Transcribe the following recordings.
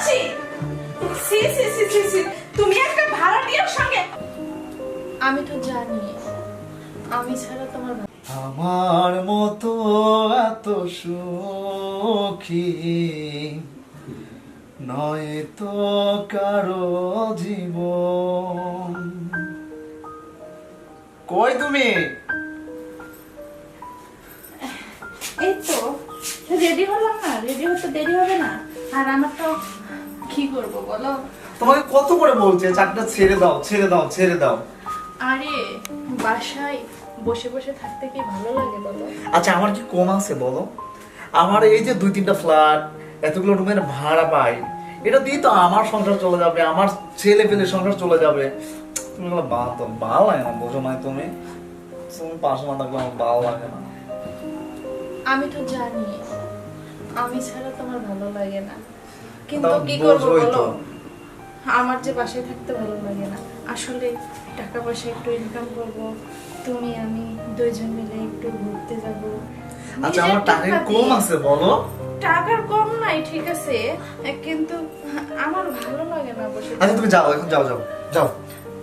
মাসি, সি সি সি সি সি, তুমি একটা ভাড়াটিয়ার সঙ্গে। আমি তো জানি আমি ছাড়া তোমার আমার মতো এত সুখী নয় তো কারো জীবন। কই তুমি? এই তো রেডি হলাম না, রেডি হতে দেরি হবে না। আর আমার তো কি করব বলো? তোমাকে কত করে বলছে চাকরিটা ছেড়ে দাও ছেড়ে দাও ছেড়ে দাও। আরে বাসায় বসে বসে থাকতে কি ভালো লাগে বলো? আচ্ছা আমার কি কম আছে বলো? আমার এই যে 2-3টা ফ্ল্যাট, এতগুলো রুমের ভাড়া পাই, এটা দিয়ে তো আমার সংসার চলে যাবে, আমার ছেলে পেলে সংসার চলে যাবে। তুমি বলো ভালো লাগে না, বোঝো না তুমি? তুমি পাশে না থাকলে আমার ভালো লাগে না। আমি তো জানি আমি ছাড়া তোমার ভালো লাগে না, কিন্তু তাও কি করব বোঝোই বলো? তো। আমার যে বাসায় থাকতে ভালো লাগে না। আসলে টাকা পয়সা একটু ইনকাম করব, তুমি আমি দুইজন মিলে একটু ঘুরতে যাব। আচ্ছা আমার টাকা কম আছে বলো? টাকার কম নাই ঠিক আছে, কিন্তু আমার ভালো লাগে না বসে। আচ্ছা তুমি যাও, এখন যাও যাও যাও,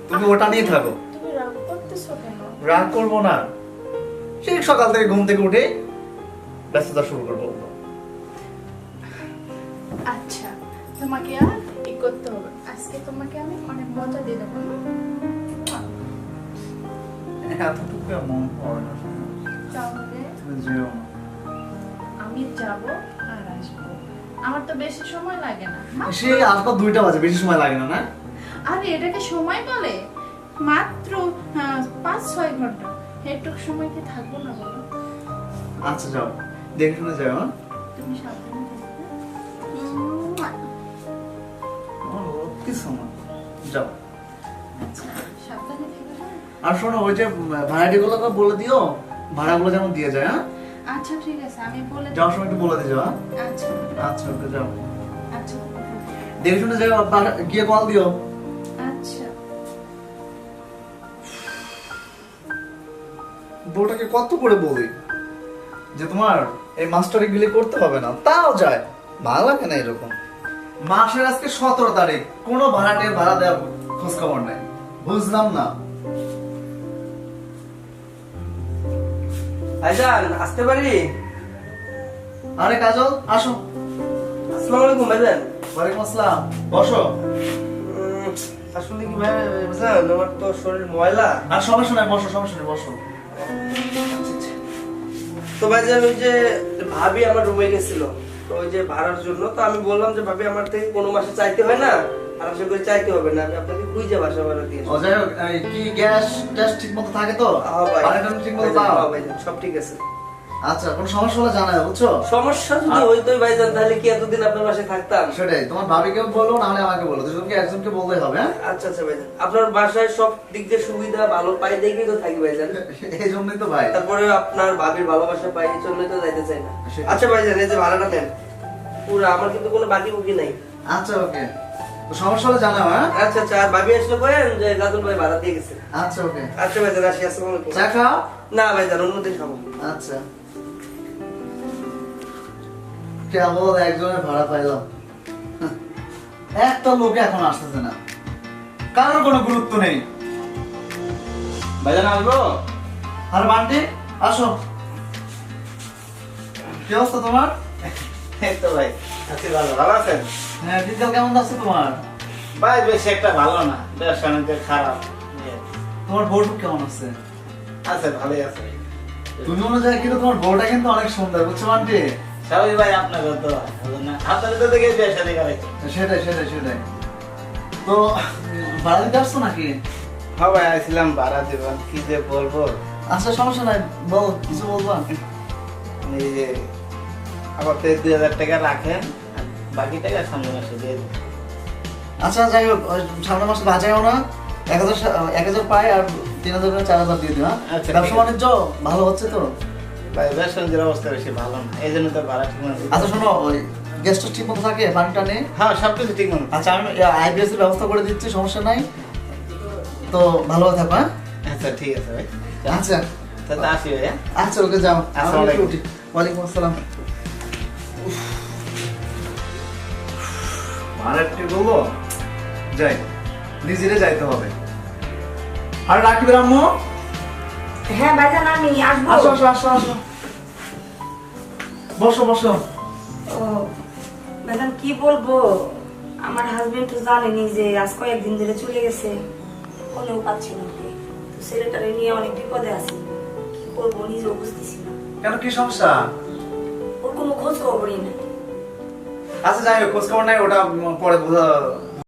তুমি ওটা নিয়ে থাকো। তুমি রাগ করতেছো কেন? রাগ করবো না, সেই সকাল থেকে ঘুম থেকে উঠে ব্যস্ততা শুরু করবো। আচ্ছা তোমাকে আর ই করতে হবে, আজকে তোমাকে আমি অনেক মজা দিয়ে দেবো। এতটুকু মন পড়ে না, তাহলে তুমি যেও না। আমি যাব আর আসবো, আমার তো বেশি সময় লাগে না। সে আসবার 2টা বাজে, বেশি সময় লাগে না না? আরে এটাকে সময় বলে? মাত্র 5-6 ঘন্টা, একটু সময় কি থাকবো না বলো? আচ্ছা যাও, দেখে শুনে যাও। হ্যাঁ তুমি সাবধানে থাকবে। আমার কিছু না, যাও। আচ্ছা সাবধানে থেকো হ্যাঁ? আর শোনো, ওই যে ভাড়াটিগুলো বলে দিও, ভাড়াগুলো যেন দিয়ে যায়। হ্যাঁ আচ্ছা ঠিক আছে, আমি বলে যাওয়ার সময় একটু বলে দিয়ে যাও। আচ্ছা আচ্ছা ওকে যাও, আচ্ছা দেখে শুনে যাও, গিয়ে কল দিও। আচ্ছা। বউটাকে কত করে বলি যে তোমার এই মাস্টারি গিলে করতে হবে না, তাও যায়। ভালো লাগে না এরকম। মাসের আজকে 17 তারিখ, কোনো ভাড়াটের ভাড়া দেওয়ার খোঁজ খবর নেই, বুঝলাম না। ভাইজান আসতে পারি? আরে কাজল আসো। আসসালামু আলাইকুম ভাইজান। ওয়ালাইকুম আসসালাম, বসো। আসলে কি ভাইজান, আমার তো শরীর ময়লা। আর সমস্যা নাই, বসো, সমস্যা নেই, বসো। তো ভাইজান ওই যে ভাবি আমার রুমে গেছিল, তো ওই যে ভাড়ার জন্য, তো আমি বললাম যে ভাবি আমার থেকে কোনো মাসে চাইতে হয় না, আর আশা করি চাইতে হবে না, আমি আপনাকে খুঁজে বাসা ভাড়া দিয়ে ও যাই হোক, এই কি গ্যাস ট্যাস ঠিক মতো থাকে তো? পানিটা ঠিক মতো পাও? ভাইজান সব ঠিক আছে। আচ্ছা, কোনো সমস্যা হলে জানাও, বুঝছো? সমস্যা যদি হইতোই ভাইজান, তাহলে কি এতদিন আপনার বাসায় থাকতাম? সেটাই, তোমার ভাবিকেও বলো, না হলে আমাকে বলো, দুজনকে একজনকে বললেই হবে। হ্যাঁ আচ্ছা আচ্ছা ভাইজান, আপনার বাসায় সব দিক দিয়ে সুবিধা ভালো পাই দেখেই তো থাকি ভাইজান। এই জন্যই তো ভাই। তারপরে আপনার ভাবির ভালোবাসা পাই, এই জন্যই তো যাইতে চাই না। সেটাই। আচ্ছা ভাইজান, এই যে ভাড়াটা নেন পুরো, আমার কিন্তু কোনো বাকি বুকি নাই। আচ্ছা ওকে, তো সমস্যা হলে জানাও। হ্যাঁ আচ্ছা আচ্ছা, আর ভাবি আসলে করেন যে গাজল ভাই ভাড়া দিয়ে গেছে। আচ্ছা ওকে, আচ্ছা ভাইজান আসি, আসসালামু আলাইকুম। চা খাও। না ভাইজান, অন্যদিন খাবো। আচ্ছা, কেবল একজনের ভাড়া পাইলাম, একটা লোক এখন আসতেছে না, কারোর কোনো গুরুত্ব নেই। ভাইজান আসবো? আর বান্টি আসো, কি অবস্থা তোমার? এই তো ভাই আছি, ভালো। ভালো আছেন? হ্যাঁ, দিনকাল কেমন যাচ্ছে তোমার? ভাই বেশি একটা ভালো না, ব্যবসা বাণিজ্য খারাপ। তোমার বউটুক কেমন আছে? আছে, ভালোই আছে। তুমি অনুযায়ী কিন্তু তোমার বউটা কিন্তু অনেক সুন্দর, বুঝছো বান্টি? সবাই ভাই আপনার তো আপনার তো দেখে বিয়ে শাদী করাইছে। সেটাই সেটাই সেটাই। তো ভাড়া দিতে আসছো নাকি? হ্যাঁ ভাই আসছিলাম ভাড়া দেবেন, কি যে বলবো। আচ্ছা সমস্যা নাই, বল, কিছু বলবা? এই যে আবার 2000 টাকা রাখেন, আর বাকি টাকা সামনে মাসে দিয়ে দেবেন। আচ্ছা যাই হোক, ওই সামনের মাসে বাঁচাও না, 1000 পাই আর 3000 করে 4000 দিয়ে দিও। হ্যাঁ আচ্ছা, ব্যবসা ঠিক আছে। বাণিজ্য ভালো হচ্ছে তো? ভাই ব্যবসা বাণিজ্যের অবস্থা বেশি ভালো না, এই জন্য তো ভাড়া ঠিক মতো দিতে আচ্ছা পারি। শোনো, ওই গ্যাসটা ঠিক মতো থাকে, পানিটা নেই? হ্যাঁ সবকিছু ঠিক মতো। আচ্ছা আমি আইবিএস এর ব্যবস্থা করে দিচ্ছি, সমস্যা নাই। তো ভালো থাকো। হ্যাঁ আচ্ছা ঠিক আছে ভাই, আচ্ছা তাহলে আসি ভাই। হ্যাঁ আচ্ছা ওকে যাও। আসসালামু আলাইকুম। ওয়ালাইকুম আসসালাম। ভাড়াটি বলবো যাই, নিজেরে যাইতে হবে। আর রাখবে আম্মু? হ্যাঁ ভাইজান আমি আসবো। আসো আসো আসো আসো, বসো বসো। ও ভাইজান কি বলবো, আমার হাজবেন্ড তো জানেনি যে আজ কয়েকদিন ধরে চলে গেছে, ফোনেও পাচ্ছি না ওকে। তো ছেলেটারে নিয়ে অনেক বিপদে আছি, কি করবো নিজেও বুঝতেছি না। কেন, কি সমস্যা? ওর কোনো খোঁজ খবরই নেই। আচ্ছা যাই হোক, খোঁজ খবর নাই, ওটা পরে বোঝা